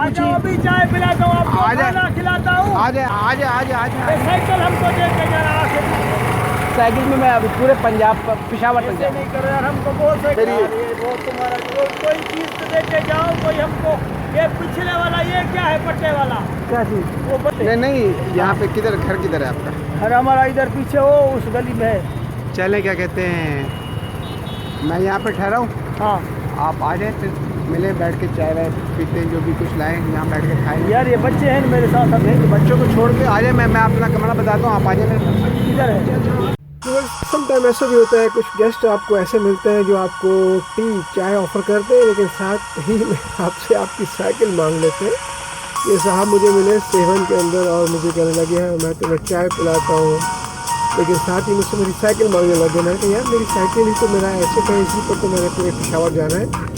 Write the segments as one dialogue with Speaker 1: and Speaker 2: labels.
Speaker 1: पूछिए।
Speaker 2: अभी चाय पिलाता हूँ आपको,
Speaker 1: आ जाए।
Speaker 2: खाना खिलाता हूँ।
Speaker 1: आ जाए आ जाए आ जाए आ
Speaker 2: ये
Speaker 1: जाए।
Speaker 2: साइकिल हमको दे के जाना आखिर।
Speaker 1: साइकिल में मैं अभी पूरे पंजाब पेशावर तक
Speaker 2: ऐसे
Speaker 1: जाऊँ।
Speaker 2: नहीं करो यार, हमको बहुत से
Speaker 1: मेरी-
Speaker 2: यार, ये बहुत तुम्हारा कोई चीज तो दे के जाओ कोई हमको। ये पिछले वाला ये क्या है पट्टे वाला?
Speaker 1: क्या चीज़?
Speaker 2: वो पट्टे।
Speaker 1: नहीं नहीं, यहाँ पे किधर घर किधर है आपका?
Speaker 2: घर हमारा इधर पीछे हो उस गली में है।
Speaker 1: चले क्या कहते हैं, मैं यहाँ पे ठहरा हूँ,
Speaker 2: हाँ
Speaker 1: आप आ जाए फिर मिले, बैठ के चाय वाय पीते हैं, जो भी कुछ लाएँ यहाँ बैठ के खाएंगे।
Speaker 2: यार, ये बच्चे हैं ना मेरे साथ अभी।
Speaker 1: बच्चों को छोड़ के आ जाए, मैं अपना कमरा बताता हूँ, आप आ जाए मेरे पास।
Speaker 2: किधर है?
Speaker 3: समटाइम ऐसा भी होता है, कुछ गेस्ट आपको ऐसे मिलते हैं जो आपको टी चाय ऑफ़र करते हैं, लेकिन साथ ही में आपसे आपकी साइकिल मांग लेते हैं। ये साहब मुझे मिले सेवन के अंदर और मुझे कहने लगे हैं मैं तुम्हें चाय पिलाता हूँ, लेकिन साथ ही मुझसे मेरी साइकिल मांगने लगे। मैंने कहा यार मेरी साइकिल ही तो मेरा ऐसे कहीं इसी पर तो मैंने पूरे पेशावर जाना है।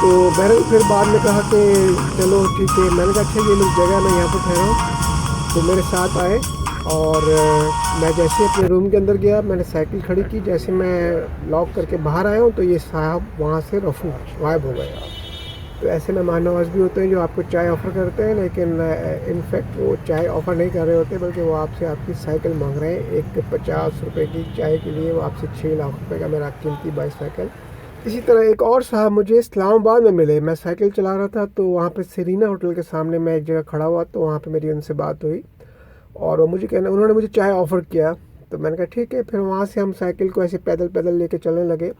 Speaker 3: तो बहरहाल फिर बाद में कहा कि चलो ठीक है। मैंने कहा अच्छा ये मेरी जगह, मैं यहाँ पर ठहरा हूँ। तो मेरे साथ आए और मैं जैसे अपने रूम के अंदर गया, मैंने साइकिल खड़ी की, जैसे मैं लॉक करके बाहर आया हूँ तो ये साहब वहाँ से रफू गायब हो गया। तो ऐसे मेहमान नवाज भी होते हैं जो आपको चाय ऑफ़र करते हैं, लेकिन इनफैक्ट वो चाय ऑफ़र नहीं कर रहे होते, बल्कि वो आपसे आपकी साइकिल मांग रहे हैं। एक 50 रुपये की चाय के लिए वो आपसे 6 लाख रुपए का मेरा कीमती बाईसाइकिल। इसी तरह एक और साहब मुझे इस्लामाबाद में मिले। मैं साइकिल चला रहा था तो वहाँ पे सेरीना होटल के सामने मैं एक जगह खड़ा हुआ, तो वहाँ पे मेरी उनसे बात हुई और वो मुझे कहना, उन्होंने मुझे चाय ऑफ़र किया। तो मैंने कहा ठीक है। फिर वहाँ से हम साइकिल को ऐसे पैदल पैदल लेके चलने लगे।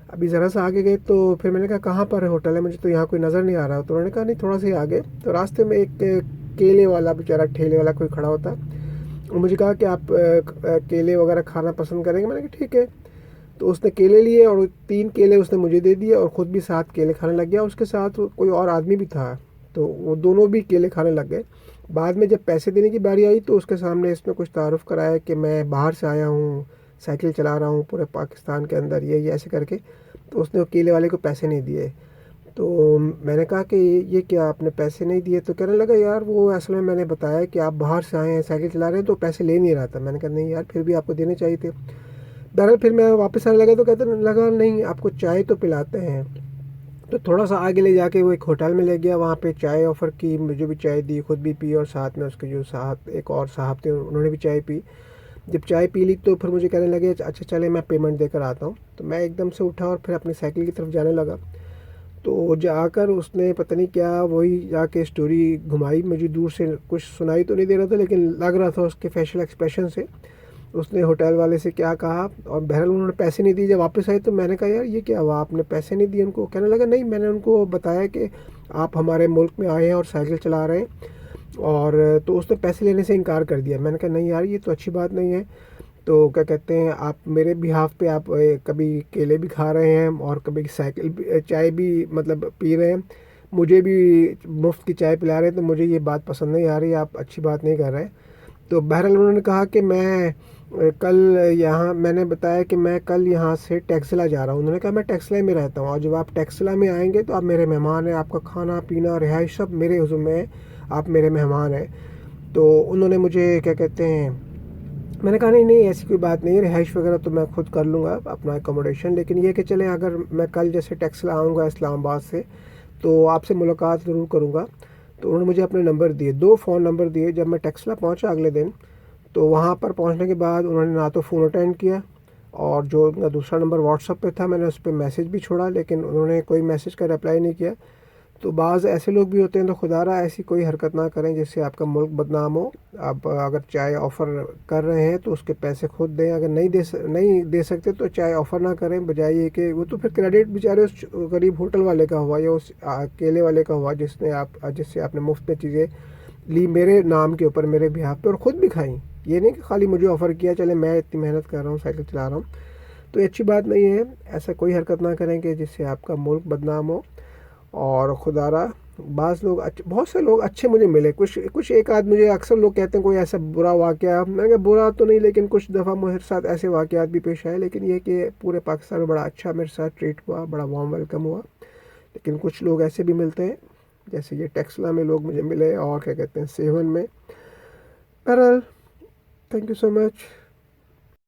Speaker 3: अभी ज़रा सा आगे गए तो फिर मैंने कहा कहाँ पर है होटल है, मुझे तो यहाँ कोई नज़र नहीं आ रहा। तो उन्होंने कहा नहीं थोड़ा सा ही आगे। तो रास्ते में एक केले वाला बेचारा ठेले वाला कोई खड़ा होता, और मुझे कहा कि आप केले वगैरह खाना पसंद करेंगे। मैंने कहा ठीक है। तो उसने केले लिए और 3 केले उसने मुझे दे दिए और ख़ुद भी 7 केले खाने लग गया। उसके साथ कोई और आदमी भी था, तो वो दोनों भी केले खाने लग गए। बाद में जब पैसे देने की बारी आई तो उसके सामने इसने कुछ तारुफ़ कराया कि मैं बाहर से आया हूँ, साइकिल चला रहा हूँ पूरे पाकिस्तान के अंदर, ये ऐसे करके। तो उसने केले वाले को पैसे नहीं दिए। तो मैंने कहा कि ये क्या आपने पैसे नहीं दिए? तो कहने लगा यार वो असल में मैंने बताया कि आप बाहर से आए हैं, साइकिल चला रहे हैं, तो पैसे ले नहीं रहा था। मैंने कहा नहीं यार फिर भी आपको देने चाहिए थे। बहरहाल फिर मैं वापस आने लगा तो कहते लगा नहीं आपको चाय तो पिलाते हैं। तो थोड़ा सा आगे ले जाके वो एक होटल में ले गया, वहाँ पे चाय ऑफ़र की, मुझे भी चाय दी, खुद भी पी और साथ में उसके जो साथ एक और साहब थे उन्होंने भी चाय पी। जब चाय पी ली तो फिर मुझे कहने लगे अच्छा चले मैं पेमेंट देकर आता हूँ। तो मैं एकदम से उठा और फिर अपनी साइकिल की तरफ जाने लगा। तो जाकर उसने पता नहीं क्या वही जाके स्टोरी घुमाई। मुझे दूर से कुछ सुनाई तो नहीं दे रहा था, लेकिन लग रहा था उसके फेशियल एक्सप्रेशन से। उसने होटल वाले से क्या कहा और बहरहाल उन्होंने पैसे नहीं दिए। जब वापस आए तो मैंने कहा यार ये क्या हुआ, आपने पैसे नहीं दिए उनको? कहने लगा नहीं मैंने उनको बताया कि आप हमारे मुल्क में आए हैं और साइकिल चला रहे हैं, और तो उसने पैसे लेने से इनकार कर दिया। मैंने कहा नहीं यार ये तो अच्छी बात नहीं है। तो क्या कहते हैं आप मेरे बिहाफ पे आप कभी केले भी खा रहे हैं और कभी साइकिल चाय भी मतलब पी रहे हैं, मुझे भी मुफ्त की चाय पिला रहे हैं, तो मुझे ये बात पसंद नहीं आ रही, आप अच्छी बात नहीं कर रहे हैं। तो बहरहाल उन्होंने कहा कि मैं कल यहाँ, मैंने बताया कि मैं कल यहाँ से टेक्सला जा रहा हूँ। उन्होंने कहा मैं टेक्सला में रहता हूँ और जब आप टेक्सला में आएंगे तो आप मेरे मेहमान हैं, आपका खाना पीना रिहाइश सब मेरे हुज़ुम में है, आप मेरे मेहमान हैं। तो उन्होंने मुझे क्या कहते हैं, मैंने कहा नहीं नहीं ऐसी कोई बात नहीं है, रिहाइश वगैरह तो मैं खुद कर लूँगा अपना एकोमोडेशन, लेकिन ये कि चलें अगर मैं कल जैसे टेक्सला आऊँगा इस्लामाबाद से तो आपसे मुलाकात ज़रूर करूँगा। तो उन्होंने मुझे अपने नंबर दिए, 2 फ़ोन नंबर दिए। जब मैं टेक्सला पहुँचा अगले दिन तो वहाँ पर पहुँचने के बाद उन्होंने ना तो फ़ोन अटेंड किया, और जो उनका दूसरा नंबर व्हाट्सएप पे था मैंने उस पर मैसेज भी छोड़ा, लेकिन उन्होंने कोई मैसेज का रिप्लाई नहीं किया। तो बाज़ ऐसे लोग भी होते हैं, तो खुदारा ऐसी कोई हरकत ना करें जिससे आपका मुल्क बदनाम हो। आप अगर चाय ऑफ़र कर रहे हैं तो उसके पैसे खुद दें, अगर नहीं दे सकते तो चाय ऑफ़र ना करें, बजाय ये कि वो तो फिर क्रेडिट बेचारे उस गरीब होटल वाले का हुआ या उस केले वाले का हुआ जिससे आपने मुफ्त में चीज़ें ली मेरे नाम के ऊपर मेरे बिहाफ पे और ख़ुद भी खाई। ये नहीं कि खाली मुझे ऑफ़र किया, चले मैं इतनी मेहनत कर रहा हूँ साइकिल चला रहा हूँ, तो ये अच्छी बात नहीं है। ऐसा कोई हरकत ना करेंगे जिससे आपका मुल्क बदनाम हो। और खुदारा बहुत से लोग अच्छे मुझे मिले, कुछ एक आध मुझे अक्सर लोग कहते हैं कोई ऐसा बुरा वाक़या, मैंने कहा बुरा तो नहीं, लेकिन कुछ दफ़ा मेरे साथ ऐसे वाक़यात भी पेश आए, लेकिन ये कि पूरे पाकिस्तान में बड़ा अच्छा मेरे साथ ट्रीट हुआ, बड़ा वार्म वेलकम हुआ। लेकिन कुछ लोग ऐसे भी मिलते हैं जैसे ये टेक्सला में लोग मुझे मिले और क्या कहते हैं सेवन में। बहरहाल थैंक यू सो मच।